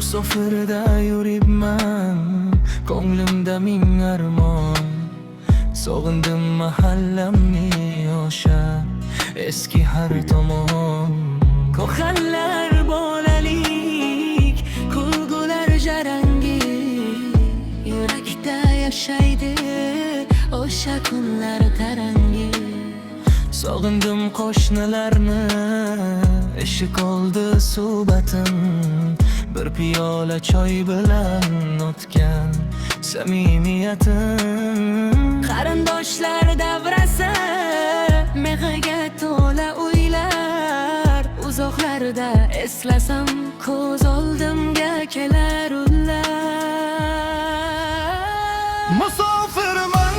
Musofirda yuribman, ko'nglimda ming armon. Sog'indim mahallamni o'sha eski har tomon. Ko'hanlar bolalik, kulgular jarangi, yurakda yashaydi o'sha kunlar tarangi. Sog'indim qo'shnilarni, eshik oldi suhbatim, bir piyola choy bilan o'tgan samimiyatim. Qarindoshlar davrasi, mehga to'la uylar, uzoqlarda eslasam ko'z oldimga kelar ular. Musofirman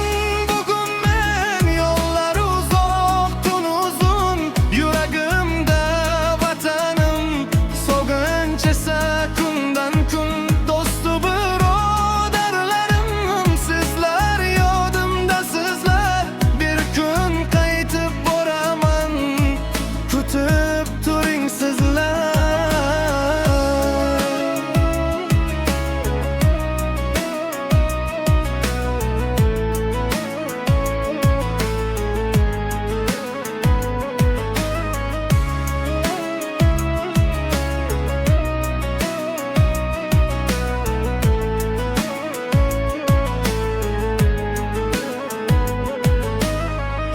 bugun men, yo'llar uzoq, tun uzun, yuragimda vatanim sog'inch esa kundan kun. Do'stu birodarlarim, sizlar yodimda sizlar, bir kun qaytib boraman, kutib turing sizlar.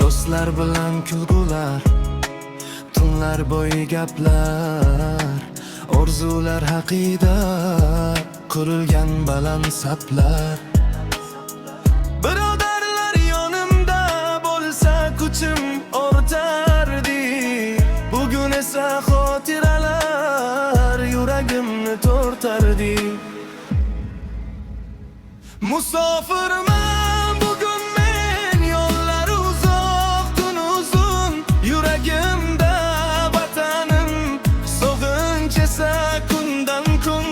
Do'stlar bilan kulgular, tunlar bo'yi gaplar, orzular haqida qurilgan baland saplar. Birodarlar yonimda bo'lsa kuchim ortardi, bugun esa xotiralar yuragimni tortardi. Musofirman bugun men, yo'llar uzoq, tun uzun, yuragimda vatanim sog'inch esa kundan kun.